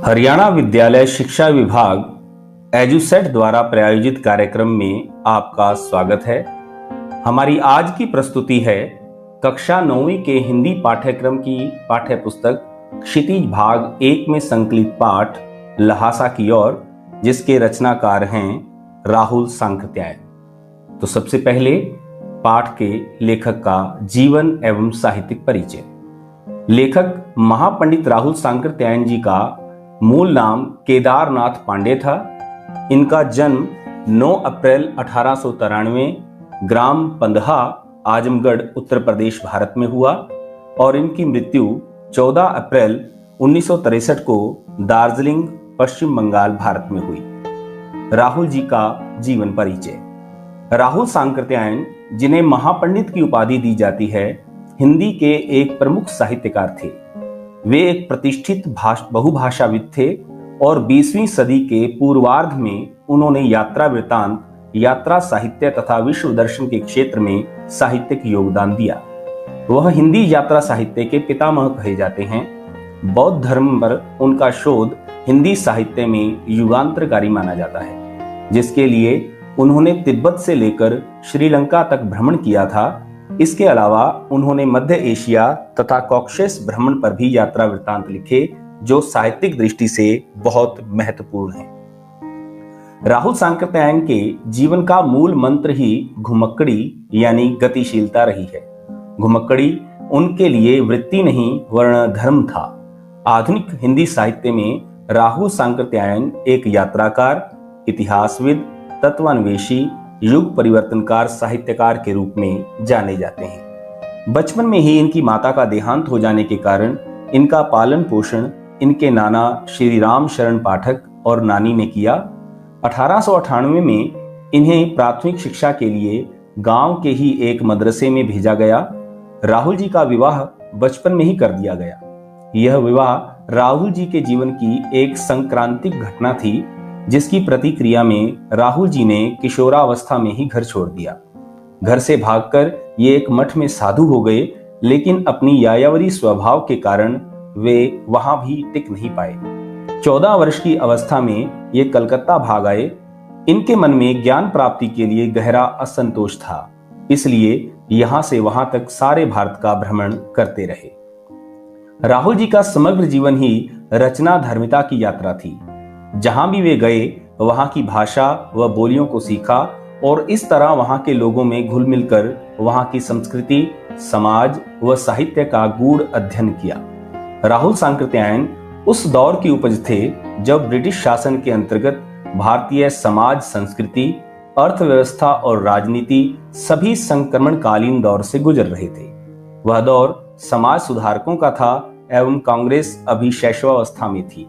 हरियाणा विद्यालय शिक्षा विभाग एजुसेट द्वारा प्रायोजित कार्यक्रम में आपका स्वागत है। हमारी आज की प्रस्तुति है कक्षा 9वीं के हिंदी पाठ्यक्रम की पाठ्य पुस्तक क्षितिज भाग 1 में संकलित पाठ लहासा की ओर, जिसके रचनाकार हैं राहुल सांकृत्यायन। तो सबसे पहले पाठ के लेखक का जीवन एवं साहित्यिक परिचय। लेखक महापंडित राहुल सांकृत्यायन जी का मूल नाम केदारनाथ पांडे था। इनका जन्म 9 अप्रैल 1893 ग्राम पंदहा, आजमगढ़, उत्तर प्रदेश, भारत में हुआ और इनकी मृत्यु 14 अप्रैल 1963 को दार्जिलिंग, पश्चिम बंगाल, भारत में हुई। राहुल जी का जीवन परिचय। राहुल सांकृत्यायन, जिन्हें महापंडित की उपाधि दी जाती है, हिंदी के एक प्रमुख साहित्यकार थे। वे एक प्रतिष्ठित बहुभाषाविद थे और 20वीं सदी के पूर्वार्ध में उन्होंने यात्रा वृत्तांत, यात्रा साहित्य तथा विश्व दर्शन के क्षेत्र में साहित्यिक योगदान दिया। वह हिंदी यात्रा साहित्य के पितामह कहे जाते हैं। बौद्ध धर्म पर उनका शोध हिंदी साहित्य में युगांतरकारी माना जाता है, जिसके लिए उन्होंने तिब्बत से लेकर श्रीलंका तक भ्रमण किया था। इसके अलावा उन्होंने मध्य एशिया तथा कॉकेशस भ्रमण पर भी यात्रा वृत्तांत लिखे, जो साहित्यिक दृष्टि से बहुत महत्वपूर्ण है। राहुल सांकृत्यायन के जीवन का मूल मंत्र ही घुमक्कड़ी यानी गतिशीलता रही है। घुमक्कड़ी उनके लिए वृत्ति नहीं वर्ण धर्म था। आधुनिक हिंदी साहित्य में राहुल सांकृत्यायन एक यात्राकार, इतिहासविद, तत्वान्वेषी, युग परिवर्तनकार साहित्यकार के रूप में जाने जाते हैं। बचपन में ही इनकी माता का देहांत हो जाने के कारण इनका पालन पोषण इनके नाना श्री राम शरण पाठक और नानी ने किया। 1898 में इन्हें प्राथमिक शिक्षा के लिए गांव के ही एक मदरसे में भेजा गया। राहुल जी का विवाह बचपन में ही कर दिया गया। यह विवाह राहुल जी के जीवन की एक संक्रांतिक घटना थी, जिसकी प्रतिक्रिया में राहुल जी ने किशोरावस्था में ही घर छोड़ दिया। घर से भागकर ये एक मठ में साधु हो गए, लेकिन अपनी यायावरी स्वभाव के कारण वे वहां भी टिक नहीं पाए। 14 वर्ष की अवस्था में ये कलकत्ता भाग आए। इनके मन में ज्ञान प्राप्ति के लिए गहरा असंतोष था, इसलिए यहां से वहां तक सारे भारत का भ्रमण करते रहे। राहुल जी का समग्र जीवन ही रचना धर्मिता की यात्रा थी। जहां भी वे गए वहां की भाषा व बोलियों को सीखा और इस तरह वहां के लोगों में घुल मिलकर वहां की संस्कृति, समाज व साहित्य का गूढ़ अध्ययन किया। राहुल सांकृत्यायन उस दौर की उपज थे जब ब्रिटिश शासन के अंतर्गत भारतीय समाज, संस्कृति, अर्थव्यवस्था और राजनीति सभी संक्रमणकालीन दौर से गुजर रहे थे। वह दौर समाज सुधारकों का था एवं कांग्रेस अभी शैशवावस्था में थी।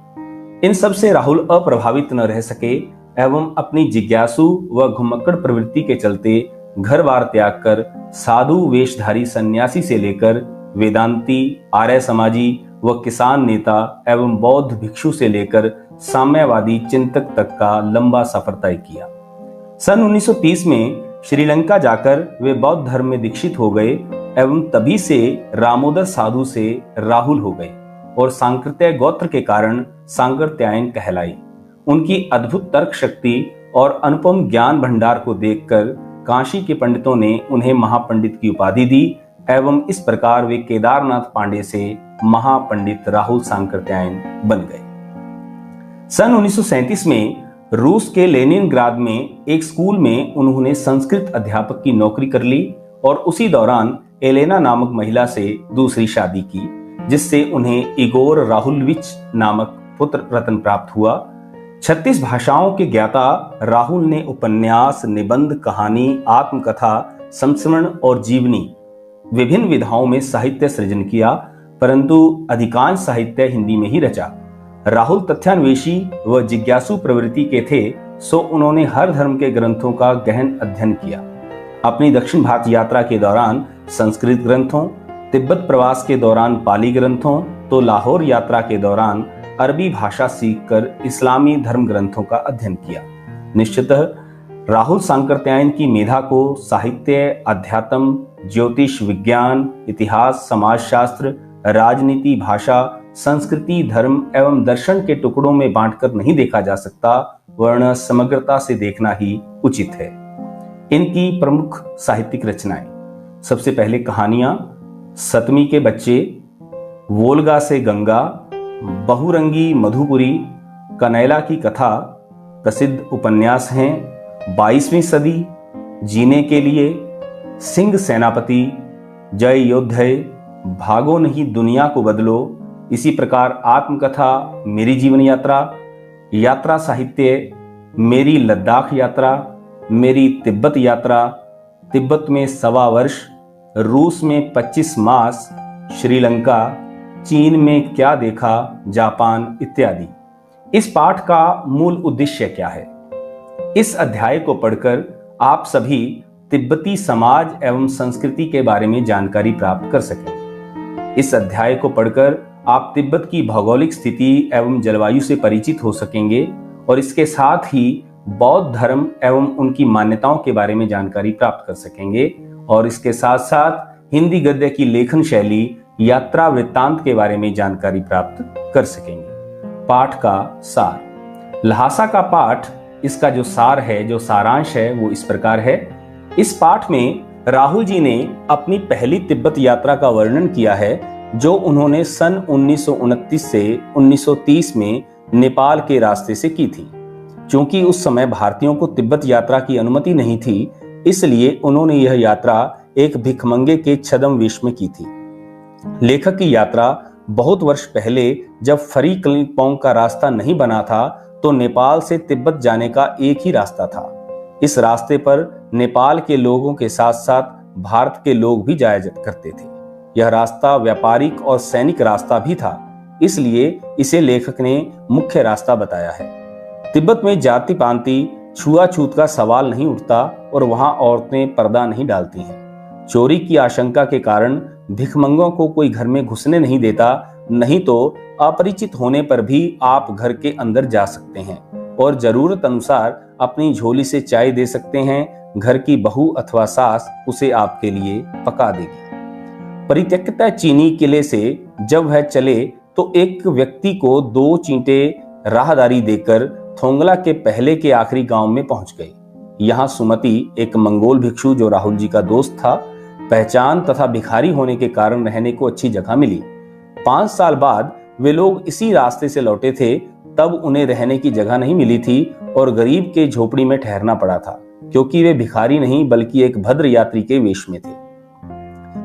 इन सब से राहुल अप्रभावित न रह सके एवं अपनी जिज्ञासु व घुमक्कड़ प्रवृत्ति के चलते घर बार त्याग कर साधु वेशधारी सन्यासी से लेकर वेदांती, आर्य समाजी व किसान नेता एवं बौद्ध भिक्षु से लेकर साम्यवादी चिंतक तक का लंबा सफर तय किया। सन 1930 में श्रीलंका जाकर वे बौद्ध धर्म में दीक्षित हो गए एवं तभी से रामोदर साधु से राहुल हो गए और सांकृत्य गोत्र के कारण सांकृत्यायन कहलाई। उनकी अद्भुत तर्क शक्ति और अनुपम ज्ञान भंडार को देखकर काशी के पंडितों ने उन्हें महापंडित की उपाधि दी एवं इस प्रकार वे केदारनाथ पांडे से महापंडित राहुल सांकृत्यायन बन गए। सन 1937 में रूस के लेनिनग्राद में एक स्कूल में उन्होंने संस्कृत अध्यापक की नौकरी कर ली और उसी दौरान एलेना नामक महिला से दूसरी शादी की, जिससे उन्हें इगोर राहुलविच नामक पुत्र रत्न प्राप्त हुआ। 36 भाषाओं के ज्ञाता राहुल ने उपन्यास, निबंध, कहानी, आत्मकथा, संस्मरण और जीवनी विभिन्न विधाओं में साहित्य सृजन किया, परंतु अधिकांश साहित्य हिंदी में ही रचा। राहुल तथ्यान्वेषी व जिज्ञासु प्रवृत्ति के थे, सो उन्होंने हर धर्म के ग्रंथों का गहन अध्ययन किया। अपनी दक्षिण भारत यात्रा के दौरान संस्कृत ग्रंथों, तिब्बत प्रवास के दौरान पाली ग्रंथों, तो लाहौर यात्रा के दौरान अरबी भाषा सीखकर इस्लामी धर्म ग्रंथों का अध्ययन किया। निश्चितः राहुल सांकृत्यायन की मेधा को साहित्य, अध्यात्म, ज्योतिष विज्ञान, इतिहास, समाजशास्त्र, राजनीति, भाषा संस्कृति, धर्म एवं दर्शन के टुकड़ों में बांटकर नहीं देखा जा सकता, वरन समग्रता से देखना ही उचित है। इनकी प्रमुख साहित्यिक रचनाएं, सबसे पहले कहानियां, सतमी के बच्चे, वोल्गा से गंगा, बहुरंगी मधुपुरी, कनैला की कथा प्रसिद्ध उपन्यास हैं। 22वीं सदी, जीने के लिए, सिंह सेनापति, जय योद्धे, भागो नहीं दुनिया को बदलो। इसी प्रकार आत्मकथा मेरी जीवन यात्रा, यात्रा साहित्य मेरी लद्दाख यात्रा, मेरी तिब्बत यात्रा, तिब्बत में 1.25 वर्ष, रूस में 25 मास, श्रीलंका, चीन में क्या देखा, जापान इत्यादि। इस पाठ का मूल उद्देश्य क्या है? इस अध्याय को पढ़कर आप सभी तिब्बती समाज एवं संस्कृति के बारे में जानकारी प्राप्त कर सकेंगे। इस अध्याय को पढ़कर आप तिब्बत की भौगोलिक स्थिति एवं जलवायु से परिचित हो सकेंगे और इसके साथ ही बौद्ध धर्म एवं उनकी मान्यताओं के बारे में जानकारी प्राप्त कर सकेंगे और इसके साथ साथ हिंदी गद्य की लेखन शैली, यात्रा वृत्तांत के बारे में जानकारी प्राप्त कर सकेंगे। पाठ का सार। ल्हासा का पाठ, इसका जो सार है, जो सारांश है, वो इस प्रकार है। इस पाठ में राहुल जी ने अपनी पहली तिब्बत यात्रा का वर्णन किया है, जो उन्होंने सन 1929 से 1930 में नेपाल के रास्ते से की थी। क्योंकि उस समय भारतीयों को तिब्बत यात्रा की अनुमति नहीं थी, इसलिए उन्होंने यह यात्रा एक भिखमंगे के छद्म वेश में की थी। लेखक की यात्रा बहुत वर्ष पहले, जब फरी कलिम्पोंग का रास्ता नहीं बना था, तो नेपाल से तिब्बत जाने का एक ही रास्ता था। इस रास्ते पर नेपाल के लोगों के साथ साथ भारत के लोग भी जाया करते थे। यह रास्ता व्यापारिक और सैनिक रास्ता भी था, इसलिए इसे लेखक ने मुख्य रास्ता बताया है। तिब्बत में जाति पांति, छुआछूत का सवाल नहीं उठता और वहां औरतें पर्दा नहीं डालती हैं। चोरी की आशंका के कारण भिखमंगों को कोई घर में घुसने नहीं देता, नहीं तो अपरिचित होने पर भी आप घर के अंदर जा सकते हैं और जरूरत अनुसार अपनी झोली से चाय दे सकते हैं। घर की बहू अथवा सास उसे आपके लिए पका देगी। परित्यक्ता चीनी किले से जब वह चले तो एक व्यक्ति को 2 चींटे राहदारी देकर थोंगला के पहले के आखिरी गांव में पहुंच गए। यहाँ सुमति, एक मंगोल भिक्षु जो राहुल जी का दोस्त था, पहचान तथा भिखारी होने के कारण रहने को अच्छी जगह मिली। 5 साल बाद वे लोग इसी रास्ते से लौटे थे, तब उन्हें रहने की जगह नहीं मिली थी और गरीब के झोपड़ी में ठहरना पड़ा था, क्योंकि वे भिखारी नहीं बल्कि एक भद्र यात्री के वेश में थे।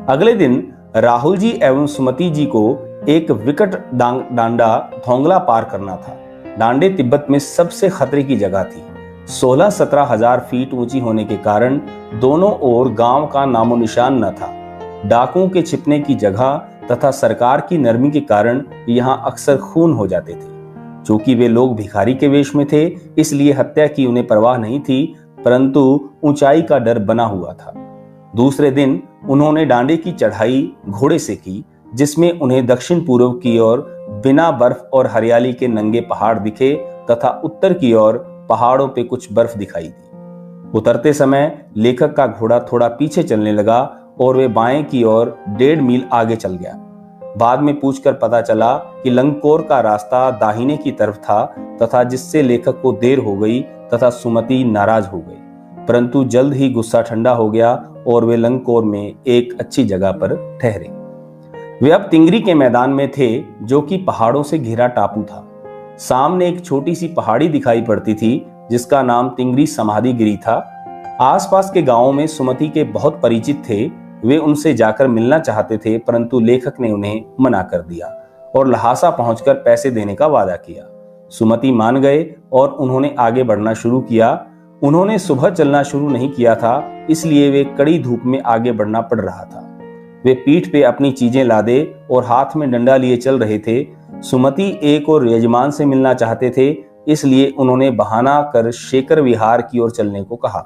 अगले दिन राहुल जी एवं सुमति जी को एक विकट डांडा थोंगला पार करना था। डांडे तिब्बत में सबसे खतरे की जगह थी। 16-17 हजार फीट ऊंची होने के कारण दोनों ओर गांव का नामो निशान न था। डाकुओं के छिपने की जगह तथा सरकार की नरमी के कारण यहां अक्सर खून हो जाते थे। चूंकि वे लोग भिखारी के वेश में थे, इसलिए हत्या की उन्हें परवाह नहीं थी, परंतु ऊंचाई का डर बना हुआ था। दूसरे दिन उन्होंने डांडे की चढ़ाई घोड़े से की, जिसमें उन्हें दक्षिण पूर्व की ओर बिना बर्फ और हरियाली के नंगे पहाड़ दिखे तथा उत्तर की ओर पहाड़ों पे कुछ बर्फ दिखाई दी। उतरते समय लेखक का घोड़ा थोड़ा पीछे चलने लगा और वे बाएं की ओर 1.5 मील आगे चल गया। बाद में पूछकर पता चला कि लंगकोर का रास्ता दाहिने की तरफ था तथा जिससे लेखक को देर हो गई तथा सुमति नाराज हो गई। परंतु जल्द ही गुस्सा ठंडा हो गया और वे लंगकोर में एक अच्छी जगह पर ठहरे। वे अब तिंगरी के मैदान में थे, जो कि पहाड़ों से घिरा टापू था। सामने एक छोटी सी पहाड़ी दिखाई पड़ती थी, जिसका नाम तिंगरी समाधि गिरी था। आसपास के गांवों में सुमति के बहुत परिचित थे। वे उनसे जाकर मिलना चाहते थे, परंतु लेखक ने उन्हें मना कर दिया और ल्हासा पहुंचकर पैसे देने का वादा किया। सुमति मान गए और उन्होंने आगे बढ़ना शुरू किया। उन्होंने सुबह चलना शुरू नहीं किया था, इसलिए वे कड़ी धूप में आगे बढ़ना पड़ रहा था। वे पीठ पे अपनी चीजें लादे और हाथ में डंडा लिए चल रहे थे। सुमति एक और यजमान से मिलना चाहते थे, इसलिए उन्होंने बहाना कर शेकर विहार की ओर चलने को कहा।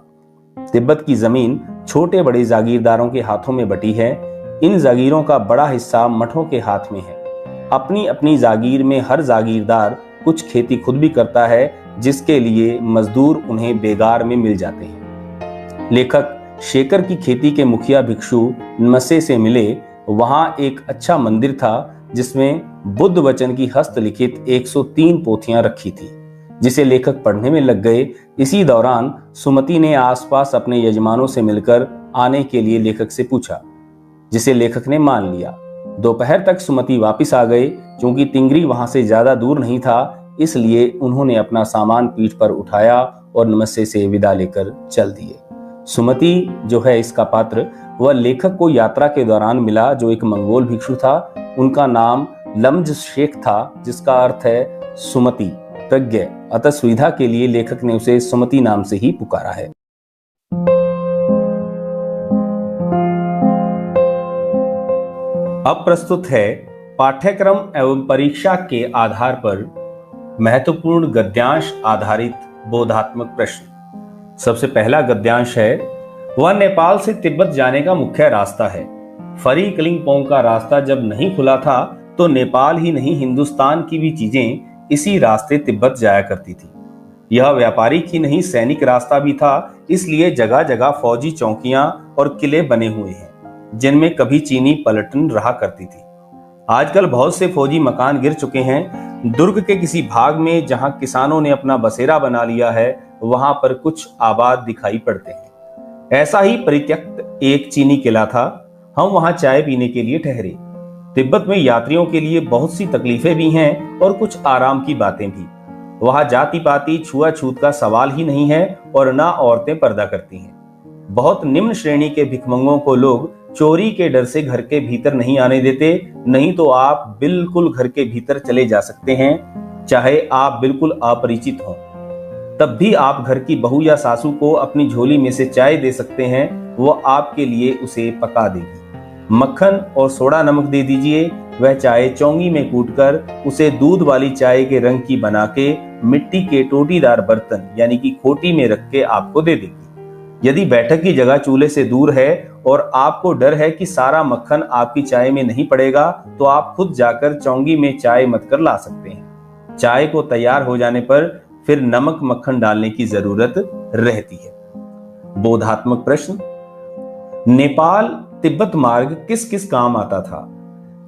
तिब्बत की जमीन छोटे बड़े जागीरदारों के हाथों में बटी है। इन जागीरों का बड़ा हिस्सा मठों के हाथ में है। अपनी अपनी जागीर में हर जागीरदार कुछ खेती खुद भी करता है, जिसके लिए मजदूर उन्हें बेगार में मिल जाते हैं। लेखक शेकर की खेती के मुखिया भिक्षु नमसे से मिले। वहां एक अच्छा मंदिर था, जिसमें बुद्ध वचन की हस्तलिखित 103 पोथियां रखी थी, जिसे लेखक पढ़ने में लग गए। इसी दौरान सुमति ने आसपास अपने यजमानों से मिलकर आने के लिए लेखक से पूछा, जिसे लेखक ने मान लिया। दोपहर तक सुमति वापस आ गए। क्योंकि तिंगरी वहां से ज्यादा दूर नहीं था, इसलिए उन्होंने अपना सामान पीठ पर उठाया और नमस्ते से विदा लेकर चल दिए। सुमति जो है इसका पात्र, वह लेखक को यात्रा के दौरान मिला, जो एक मंगोल भिक्षु था। उनका नाम लम्ज शेख था, जिसका अर्थ है सुमति, प्रज्ञ। अतः सुविधा के लिए लेखक ने उसे सुमति नाम से ही पुकारा है। अब प्रस्तुत है पाठ्यक्रम एवं परीक्षा के आधार पर महत्वपूर्ण गद्यांश आधारित बोधात्मक प्रश्न। सबसे पहला गद्यांश है, वह नेपाल से तिब्बत जाने का मुख्य रास्ता है। फरी कलिंगपोंग का रास्ता जब नहीं खुला था तो नेपाल ही नहीं, हिंदुस्तान की भी चीजें इसी रास्ते तिब्बत जाया करती थी। यह व्यापारिक ही नहीं, सैनिक रास्ता भी था। इसलिए जगह जगह फौजी चौकियां और किले बने हुए हैं, जिनमें कभी चीनी पलटन रहा करती थी। आजकल बहुत से फौजी मकान गिर चुके हैं। दुर्ग के किसी भाग में जहां किसानों ने अपना बसेरा बना लिया है, वहां पर कुछ आबाद दिखाई पड़ते हैं। ऐसा ही परित्यक्त एक चीनी किला था। हम वहां चाय पीने के लिए ठहरे। तिब्बत में यात्रियों के लिए बहुत सी तकलीफें भी हैं और कुछ आराम की बातें भी। वहां जाति पाति छुआछूत का सवाल ही नहीं है और ना औरतें पर्दा करती हैं। बहुत निम्न श्रेणी के भिखमंगों को लोग चोरी के डर से घर के भीतर नहीं आने देते, नहीं तो आप बिल्कुल घर के भीतर चले जा सकते हैं, चाहे आप बिल्कुल अपरिचित हों। तब भी आप घर की बहू या सासू को अपनी झोली में से चाय दे सकते हैं, वो आपके लिए उसे पका देगी। मक्खन और सोडा नमक दे दीजिए, वह चाय चौंगी में कूटकर उसे दूध वाली चाय के रंग की बना के मिट्टी के टोटीदार बर्तन यानी कि खोटी में रख के आपको दे देगी। यदि बैठक की जगह चूल्हे से दूर है और आपको डर है कि सारा मक्खन आपकी चाय में नहीं पड़ेगा, तो आप खुद जाकर चौंगी में चाय मत कर ला सकते हैं। चाय को तैयार हो जाने पर फिर नमक मक्खन डालने की जरूरत रहती है। बोधात्मक प्रश्न, नेपाल तिब्बत मार्ग किस किस काम आता था?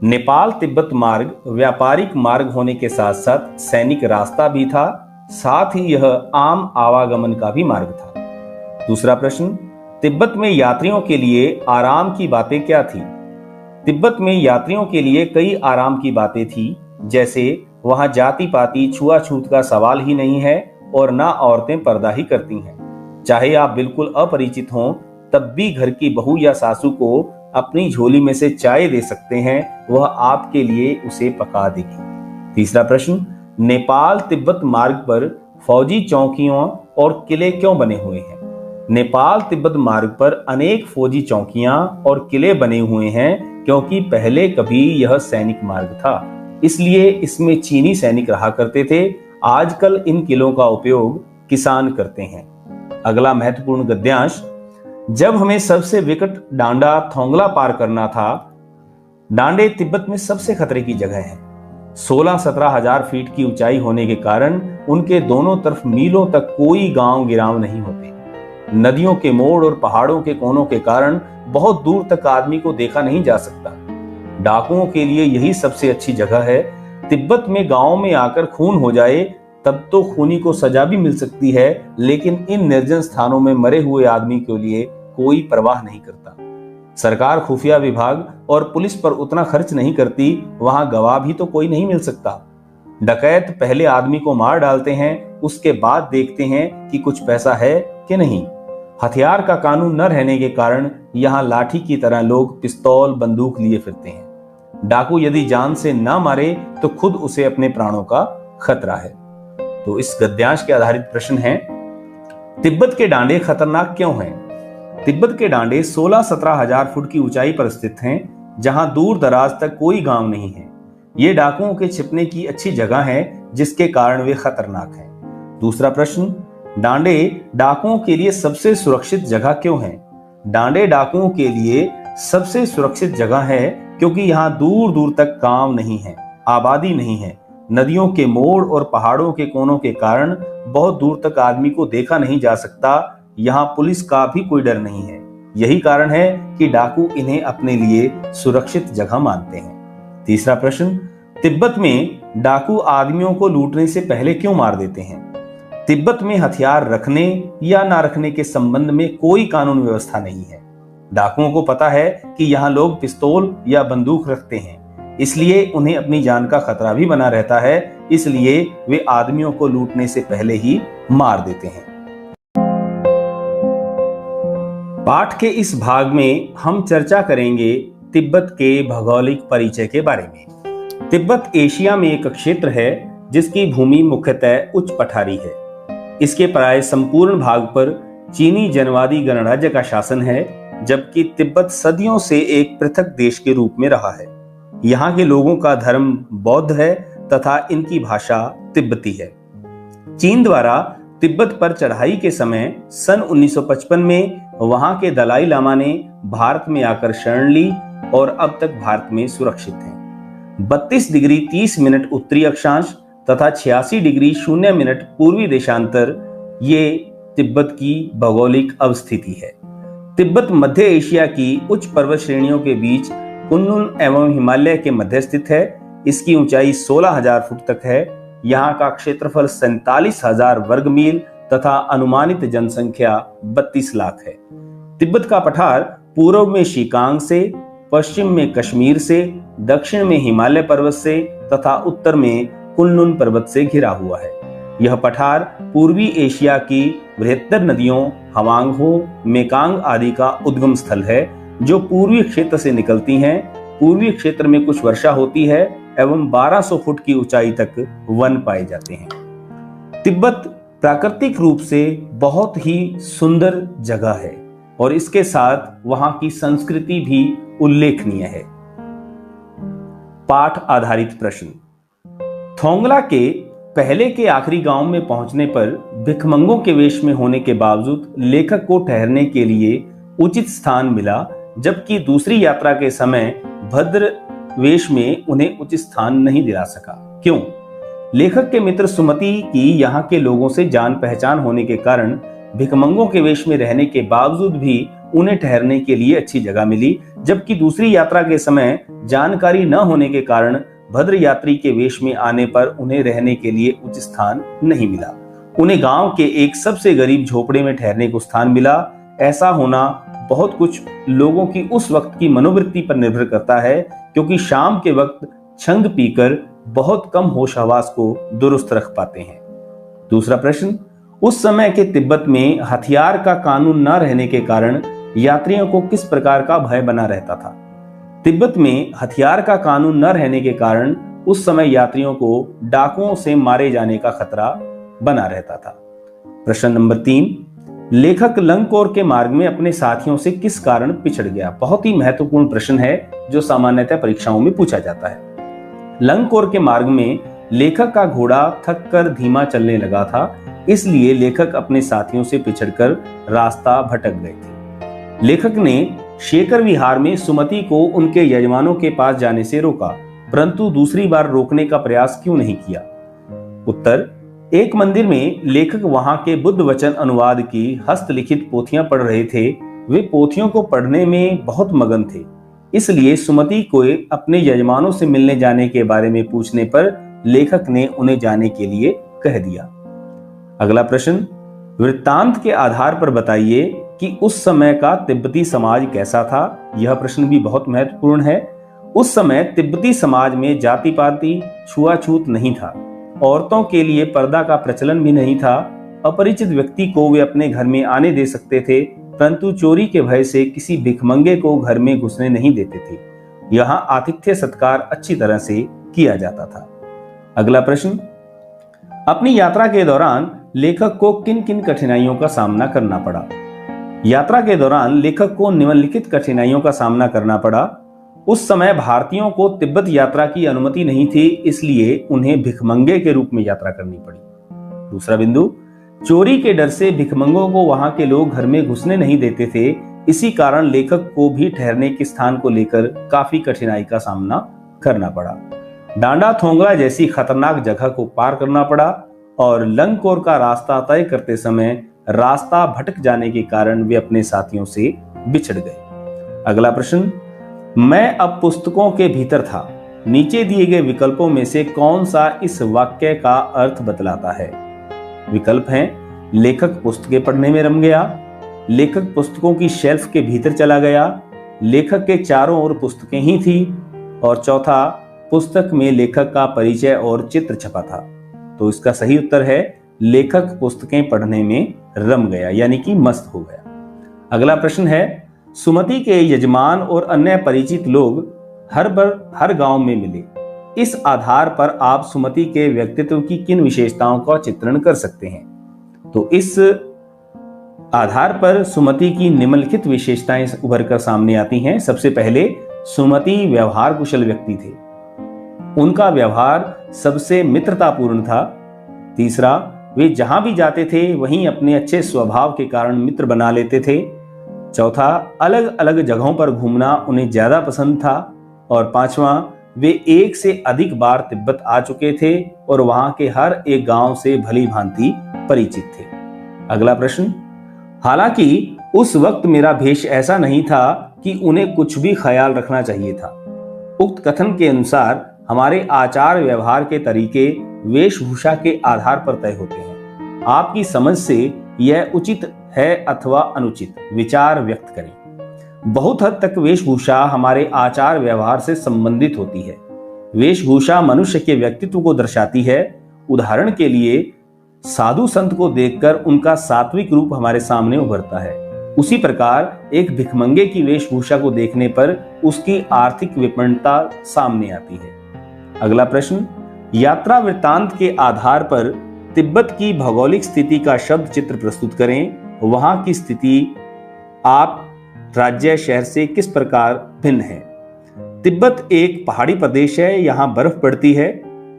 नेपाल तिब्बत मार्ग व्यापारिक मार्ग होने के साथ साथ सैनिक रास्ता भी था, साथ ही यह आम आवागमन का भी मार्ग था। दूसरा प्रश्न, तिब्बत में यात्रियों के लिए आराम की बातें क्या थी? तिब्बत में यात्रियों के लिए कई आराम की बातें थी, जैसे वहां जाति पाति छुआछूत का सवाल ही नहीं है और ना औरतें पर्दा ही करती हैं। चाहे आप बिल्कुल अपरिचित हों, तब भी घर की बहू या सासू को अपनी झोली में से चाय दे सकते हैं, वह आपके लिए उसे पका देगी। तीसरा प्रश्न, नेपाल तिब्बत मार्ग पर फौजी चौकियों और किले क्यों बने हुए हैं? नेपाल तिब्बत मार्ग पर अनेक फौजी चौकियां और किले बने हुए हैं, क्योंकि पहले कभी यह सैनिक मार्ग था, इसलिए इसमें चीनी सैनिक रहा करते थे। आजकल इन किलों का उपयोग किसान करते हैं। अगला महत्वपूर्ण गद्यांश, जब हमें सबसे विकट डांडा थोंगला पार करना था। डांडे तिब्बत में सबसे खतरे की जगह है। 16-17 हजार फीट की ऊंचाई होने के कारण उनके दोनों तरफ मीलों तक कोई गांव गिराव नहीं होते। नदियों के मोड़ और पहाड़ों के कोनों के कारण बहुत दूर तक आदमी को देखा नहीं जा सकता। डाकुओं के लिए यही सबसे अच्छी जगह है। तिब्बत में गांव में आकर खून हो जाए तब तो खूनी को सजा भी मिल सकती है, लेकिन इन निर्जन स्थानों में मरे हुए आदमी के लिए कोई परवाह नहीं करता। सरकार खुफिया विभाग और पुलिस पर उतना खर्च नहीं करती, वहां गवाह भी तो कोई नहीं मिल सकता। डकैत पहले आदमी को मार डालते हैं, उसके बाद देखते हैं कि कुछ पैसा है कि नहीं। हथियार का कानून न रहने के कारण यहाँ लाठी की तरह लोग पिस्तौल बंदूक लिए फिरते हैं। डाकू यदि जान से ना मारे तो खुद उसे अपने प्राणों का खतरा है। तो इस गद्यांश के आधारित प्रश्न है, तिब्बत के डांडे खतरनाक क्यों हैं? तिब्बत के डांडे 16-17 हजार फुट की ऊंचाई पर स्थित हैं, जहां दूर दराज तक कोई गांव नहीं है। ये डाकुओं के छिपने की अच्छी जगह है, जिसके कारण वे खतरनाक हैं। दूसरा प्रश्न, डांडे डाकुओं के लिए सबसे सुरक्षित जगह क्यों है? डांडे डाकुओं के लिए सबसे सुरक्षित जगह है क्योंकि यहाँ दूर दूर तक गांव नहीं है, आबादी नहीं है। नदियों के मोड़ और पहाड़ों के कोनों के कारण बहुत दूर तक आदमी को देखा नहीं जा सकता। यहाँ पुलिस का भी कोई डर नहीं है। यही कारण है कि डाकू इन्हें अपने लिए सुरक्षित जगह मानते हैं। तीसरा प्रश्न, तिब्बत में डाकू आदमियों को लूटने से पहले क्यों मार देते हैं? तिब्बत में हथियार रखने या ना रखने के संबंध में कोई कानून व्यवस्था नहीं है। डाकुओं को पता है कि यहाँ लोग पिस्तौल या बंदूक रखते हैं, इसलिए उन्हें अपनी जान का खतरा भी बना रहता है, इसलिए वे आदमियों को लूटने से पहले ही मार देते हैं। पाठ के इस भाग में हम चर्चा करेंगे तिब्बत के भौगोलिक परिचय के बारे में। तिब्बत एशिया में एक क्षेत्र है जिसकी भूमि मुख्यतः उच्च पठारी है। इसके प्राय संपूर्ण भाग पर चीनी जनवादी गणराज्य का शासन है, जबकि तिब्बत सदियों से एक पृथक देश के रूप में रहा है। यहाँ के लोगों का धर्म बौद्ध है तथा इनकी भाषा तिब्बती है। चीन द्वारा तिब्बत पर चढ़ाई के समय सन 1955 में वहां के दलाई लामा ने भारत में आकर शरण ली और अब तक भारत में सुरक्षित हैं। 32 डिग्री 30 मिनट उत्तरी अक्षांश तथा 86 डिग्री 0 मिनट पूर्वी देशांतर ये तिब्बत की भौगोलिक अवस्थिति है। तिब्बत मध्य एशिया की उच्च पर्वत श्रेणियों के बीच कुनलुन एवं हिमालय के मध्य स्थित है। इसकी ऊंचाई 16,000 फुट तक है। यहाँ का क्षेत्रफल 47,000 वर्ग मील तथा अनुमानित जनसंख्या 32 लाख है। तिब्बत का पठार पूर्व में शिकांग से, पश्चिम में कश्मीर से, दक्षिण में हिमालय पर्वत से तथा उत्तर में कुनलुन पर्वत से घिरा हुआ है। यह पठार पूर्वी एशिया की बृहत्तर नदियों हवांगहो, मेकांग आदि का उद्गम स्थल है, जो पूर्वी क्षेत्र से निकलती हैं। पूर्वी क्षेत्र में कुछ वर्षा होती है एवं 1200 फुट की ऊंचाई तक वन पाए जाते हैं। तिब्बत प्राकृतिक रूप से बहुत ही सुंदर जगह है और इसके साथ वहां की संस्कृति भी उल्लेखनीय है। पाठ आधारित प्रश्न, थोंगला के पहले के आखिरी गांव में पहुंचने पर भिखमंगों के वेश में होने के बावजूद लेखक को ठहरने के लिए उचित स्थान मिला, जबकि दूसरी यात्रा के समय भद्र वेश में उन्हें उचित स्थान नहीं दिला सका। क्यों? लेखक के मित्र सुमति की यहाँ के लोगों से जान पहचान होने के कारण भिखमंगों के वेश में रहने के बावजूद भी उन्हें ठहरने के लिए अच्छी जगह मिली, जबकि दूसरी यात्रा के समय जानकारी न होने के कारण भद्र यात्री के वेश में आने पर उन्हें रहने के लिए उचित स्थान नहीं मिला। उन्हें गांव के एक सबसे गरीब झोपड़े में ठहरने को स्थान मिला। ऐसा होना बहुत कुछ लोगों की उस वक्त की मनोवृत्ति पर निर्भर करता है, क्योंकि शाम के वक्त छंग पीकर बहुत कम होश हवास को दुरुस्त रख पाते हैं। दूसरा प्रश्न, उस समय के तिब्बत में हथियार का कानून न रहने के कारण यात्रियों को किस प्रकार का भय बना रहता था? तिब्बत में हथियार का कानून न रहने के कारण उस समय यात्रियों को डाकुओं से मारे जाने का खतरा बना रहता था। प्रश्न नंबर 3, लेखक लंगकोर के मार्ग में अपने साथियों से किस कारण पिछड़ गया? बहुत ही महत्वपूर्ण प्रश्न है जो सामान्यतः परीक्षाओं में पूछा जाता है। लंगकोर के मार्ग में लेखक का घोड़ा थक कर धीमा चलने लगा था, इसलिए लेखक अपने साथियों से पिछड़कर रास्ता भटक गए थे। लेखक ने शेखर विहार में सुमति को उनके यजमानों के पास जाने से रोका, परंतु दूसरी बार रोकने का प्रयास क्यों नहीं किया? उत्तर, एक मंदिर में लेखक वहां के बुद्ध वचन अनुवाद की हस्तलिखित पोथियां पढ़ रहे थे। वे पोथियों को पढ़ने में बहुत मगन थे, इसलिए सुमति को अपने यजमानों से मिलने जाने के बारे में पूछने पर लेखक ने उन्हें जाने के लिए कह दिया। अगला प्रश्न, वृत्तांत के आधार पर बताइए कि उस समय का तिब्बती समाज कैसा था? यह प्रश्न भी बहुत महत्वपूर्ण है। उस समय तिब्बती समाज में जाति पाति छुआछूत नहीं था। औरतों के लिए पर्दा का प्रचलन भी नहीं था। अपरिचित व्यक्ति को वे अपने घर में आने दे सकते थे, परंतु चोरी के भय से किसी भिखमंगे को घर में घुसने नहीं देते थे। यहाँ आतिथ्य सत्कार अच्छी तरह से किया जाता था। अगला प्रश्न, अपनी यात्रा के दौरान लेखक को किन किन कठिनाइयों का सामना करना पड़ा? यात्रा के दौरान लेखक को निम्नलिखित कठिनाइयों का सामना करना पड़ा। उस समय भारतीयों को तिब्बत यात्रा की अनुमति नहीं थी, इसलिए उन्हें भिखमंगे के रूप में यात्रा करनी पड़ी। दूसरा बिंदु, चोरी के डर से भिखमंगों को वहां के लोग घर में घुसने नहीं देते थे। इसी कारण लेखक को भी ठहरने के स्थान को लेकर काफी कठिनाई का सामना करना पड़ा। डांडा थोंगला जैसी खतरनाक जगह को पार करना पड़ा और लंगकोर का रास्ता तय करते समय रास्ता भटक जाने के कारण वे अपने साथियों से बिछड़ गए। अगला प्रश्न, मैं अब पुस्तकों के भीतर था। नीचे दिए गए विकल्पों में से कौन सा इस वाक्य का अर्थ बतलाता है? विकल्प हैं, लेखक पुस्तकें पढ़ने में रम गया, लेखक पुस्तकों की शेल्फ के भीतर चला गया, लेखक के चारों ओर पुस्तकें ही थी, और चौथा, पुस्तक में लेखक का परिचय और चित्र छपा था। तो इसका सही उत्तर है लेखक पुस्तकें पढ़ने में रम गया, यानी कि मस्त हो गया। अगला प्रश्न है, सुमति के यजमान और अन्य परिचित लोग हर गांव में मिले। इस आधार पर आप सुमति के व्यक्तित्व की किन विशेषताओं का चित्रण कर सकते हैं? तो इस आधार पर सुमति की निम्नलिखित विशेषताएं उभर कर सामने आती हैं। सबसे पहले, सुमति व्यवहार कुशल व्यक्ति थे। उनका व्यवहार सबसे मित्रतापूर्ण था। तीसरा, वे जहां भी जाते थे वहीं अपने अच्छे स्वभाव के कारण मित्र बना लेते थे। चौथा, अलग अलग जगहों पर घूमना उन्हें ज्यादा पसंद था। और पांचवा, वे एक से अधिक बार तिब्बत आ चुके थे और वहां के हर एक गांव से भली भांति परिचित थे। अगला प्रश्न, हालांकि उस वक्त मेरा भेष ऐसा नहीं था कि उन्हें कुछ भी ख्याल रखना चाहिए था। उक्त कथन के अनुसार हमारे आचार व्यवहार के तरीके वेशभूषा के आधार पर तय होते हैं। आपकी समझ से यह उचित है अथवा अनुचित, विचार व्यक्त करें। बहुत हद तक वेशभूषा हमारे आचार व्यवहार से संबंधित होती है। वेशभूषा मनुष्य के व्यक्तित्व को दर्शाती है। उदाहरण के लिए, साधु संत को देखकर उनका सात्विक रूप हमारे सामने उभरता है। उसी प्रकार एक भिखमंगे की वेशभूषा को देखने पर उसकी आर्थिक विपन्नता सामने आती है। अगला प्रश्न, यात्रा वृत्तांत के आधार पर तिब्बत की भौगोलिक स्थिति का शब्द चित्र प्रस्तुत करें। वहां की स्थिति आप राज्य शहर से किस प्रकार भिन्न है? तिब्बत एक पहाड़ी प्रदेश है, यहाँ बर्फ पड़ती है।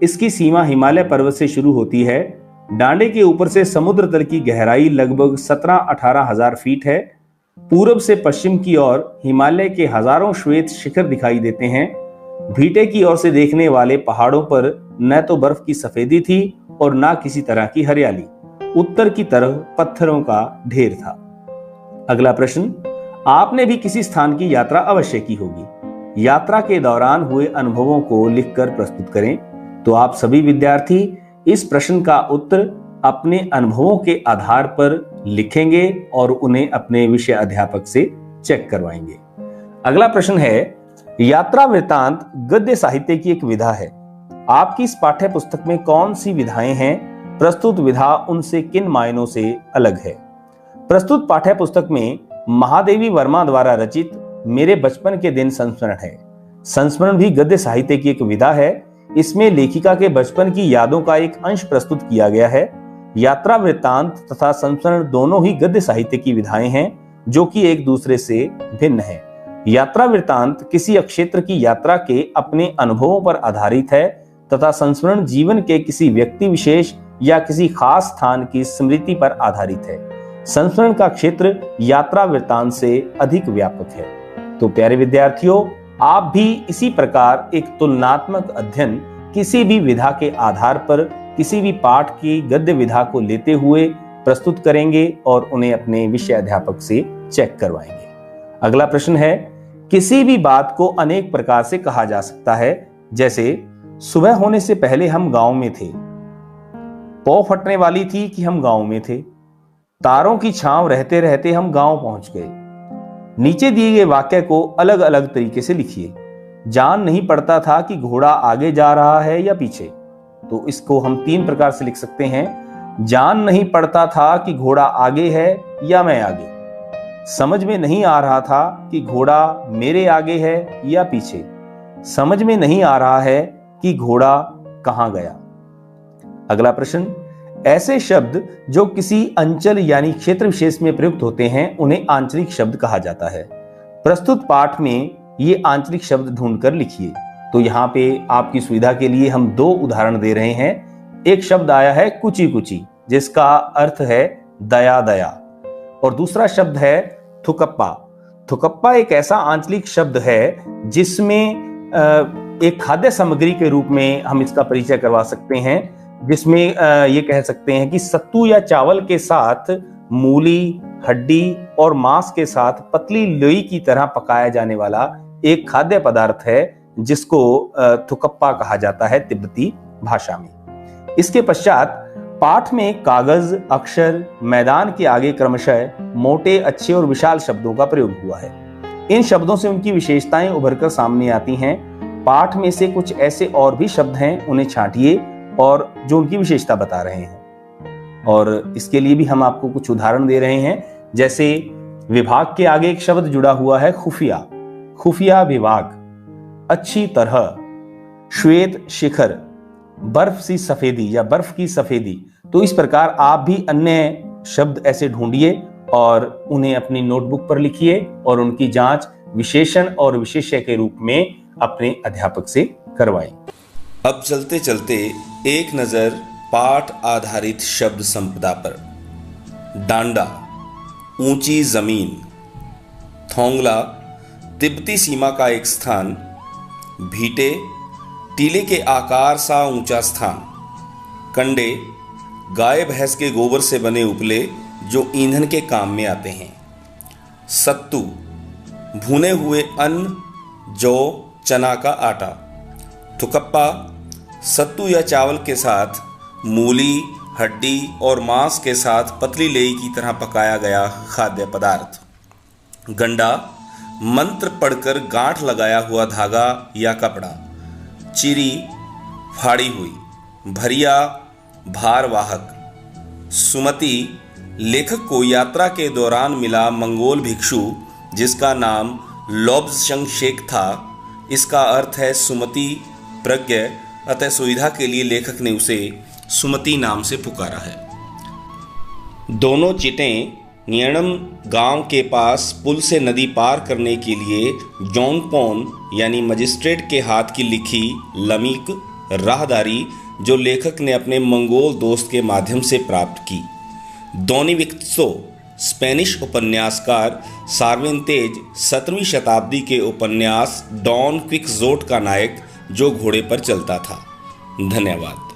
इसकी सीमा हिमालय पर्वत से शुरू होती है। डांडे के ऊपर से समुद्र तल की गहराई लगभग 17-18 हजार फीट है। पूर्व से पश्चिम की ओर हिमालय के हजारों श्वेत शिखर दिखाई देते हैं। भीटे की ओर से देखने वाले पहाड़ों पर न तो बर्फ की सफेदी थी और न किसी तरह की हरियाली। उत्तर की तरफ पत्थरों का ढेर था। अगला प्रश्न, आपने भी किसी स्थान की यात्रा अवश्य की होगी। यात्रा के दौरान हुए अनुभवों को लिखकर प्रस्तुत करें। तो आप सभी विद्यार्थी इस प्रश्न का उत्तर अपने अनुभवों के आधार पर लिखेंगे और उन्हें अपने विषय अध्यापक से चेक करवाएंगे। अगला प्रश्न है, यात्रा वृत्तांत गद्य साहित्य की एक विधा है। आपकी इस पाठ्य पुस्तक में कौन सी विधाएं हैं? प्रस्तुत विधा उनसे किन मायनों से अलग है? प्रस्तुत पाठ्य पुस्तक में महादेवी वर्मा द्वारा रचित मेरे बचपन के दिन संस्मरण है। संस्मरण भी गद्य साहित्य की एक विधा है। इसमें लेखिका के बचपन की यादों का एक अंश प्रस्तुत किया गया है। यात्रा वृत्तांत तथा संस्मरण दोनों ही गद्य साहित्य की विधाएं हैं, जो कि एक दूसरे से भिन्न है। यात्रा वृत्तांत किसी क्षेत्र की यात्रा के अपने अनुभवों पर आधारित है तथा संस्मरण जीवन के किसी व्यक्ति विशेष या किसी खास स्थान की स्मृति पर आधारित है। संस्मरण का क्षेत्र यात्रा वृत्तांत से अधिक व्यापक है। तो प्यारे विद्यार्थियों, आप भी इसी प्रकार एक तुलनात्मक अध्ययन किसी भी विधा के आधार पर किसी भी पाठ की गद्य विधा को लेते हुए प्रस्तुत करेंगे और उन्हें अपने विषय अध्यापक से चेक करवाएंगे। अगला प्रश्न है, किसी भी बात को अनेक प्रकार से कहा जा सकता है। जैसे, सुबह होने से पहले हम गांव में थे। पौ फटने वाली थी कि हम गांव में थे। तारों की छांव रहते रहते हम गांव पहुंच गए। नीचे दिए गए वाक्य को अलग अलग तरीके से लिखिए। जान नहीं पड़ता था कि घोड़ा आगे जा रहा है या पीछे। तो इसको हम 3 प्रकार से लिख सकते हैं। जान नहीं पड़ता था कि घोड़ा आगे है या मैं आगे। समझ में नहीं आ रहा था कि घोड़ा मेरे आगे है या पीछे। समझ में नहीं आ रहा है कि घोड़ा कहां गया। अगला प्रश्न, ऐसे शब्द जो किसी अंचल यानी क्षेत्र विशेष में प्रयुक्त होते हैं उन्हें आंचलिक शब्द कहा जाता है। प्रस्तुत पाठ में ये आंचलिक शब्द ढूंढकर लिखिए। तो यहाँ पे आपकी सुविधा के लिए हम 2 उदाहरण दे रहे हैं। एक शब्द आया है कुची कुची, जिसका अर्थ है दया दया, और दूसरा शब्द है थुकप्पा। थुकप्पा एक ऐसा आंचलिक शब्द है जिसमें एक खाद्य सामग्री के रूप में हम इसका परिचय करवा सकते हैं, जिसमें ये कह सकते हैं कि सत्तू या चावल के साथ मूली, हड्डी और मांस के साथ पतली लोई की तरह पकाया जाने वाला एक खाद्य पदार्थ है जिसको थुकप्पा कहा जाता है तिब्बती भाषा में। इसके पश्चात पाठ में कागज, अक्षर, मैदान के आगे क्रमशः मोटे, अच्छे और विशाल शब्दों का प्रयोग हुआ है। इन शब्दों से उनकी विशेषताएं उभरकर सामने आती हैं। पाठ में से कुछ ऐसे और भी शब्द हैं, उन्हें छांटिए और जो उनकी विशेषता बता रहे हैं। और इसके लिए भी हम आपको कुछ उदाहरण दे रहे हैं। जैसे विभाग के आगे एक शब्द जुड़ा हुआ है खुफिया, खुफिया विभाग, अच्छी तरह, श्वेत शिखर, बर्फ सी सफेदी या बर्फ की सफेदी। तो इस प्रकार आप भी अन्य शब्द ऐसे ढूंढिए और उन्हें अपनी नोटबुक पर लिखिए और उनकी जांच विशेषण और विशेष्य के रूप में अपने अध्यापक से करवाएं। अब चलते चलते एक नजर पाठ आधारित शब्द संपदा पर। डांडा, ऊंची जमीन। थोंगला, तिब्बती सीमा का एक स्थान। भीटे, टीले के आकार सा ऊंचा स्थान। कंडे, गाय भैंस के गोबर से बने उपले जो ईंधन के काम में आते हैं। सत्तू, भुने हुए अन्न, जौ, चना का आटा। थुकप्पा, सत्तू या चावल के साथ मूली, हड्डी और मांस के साथ पतली लेई की तरह पकाया गया खाद्य पदार्थ। गंडा, मंत्र पढ़कर गांठ लगाया हुआ धागा या कपड़ा। चिरी, फाड़ी हुई। भरिया, भारवाहक। सुमति, लेखक को यात्रा के दौरान मिला मंगोल भिक्षु जिसका नाम लोब्संग शेख था। इसका अर्थ है सुमति, प्रज्ञ, अतः सुविधा के लिए लेखक ने उसे सुमति नाम से पुकारा है। दोनों चिटें नियणम गांव के पास पुल से नदी पार करने के लिए जोंगपोन यानी मजिस्ट्रेट के हाथ की लिखी लमीक राहदारी जो लेखक ने अपने मंगोल दोस्त के माध्यम से प्राप्त की। दोनिविक्सो, स्पेनिश उपन्यासकार सार्वेंतेज 17वीं शताब्दी के उपन्यास डॉन क्विक्सोट का नायक जो घोड़े पर चलता था। धन्यवाद।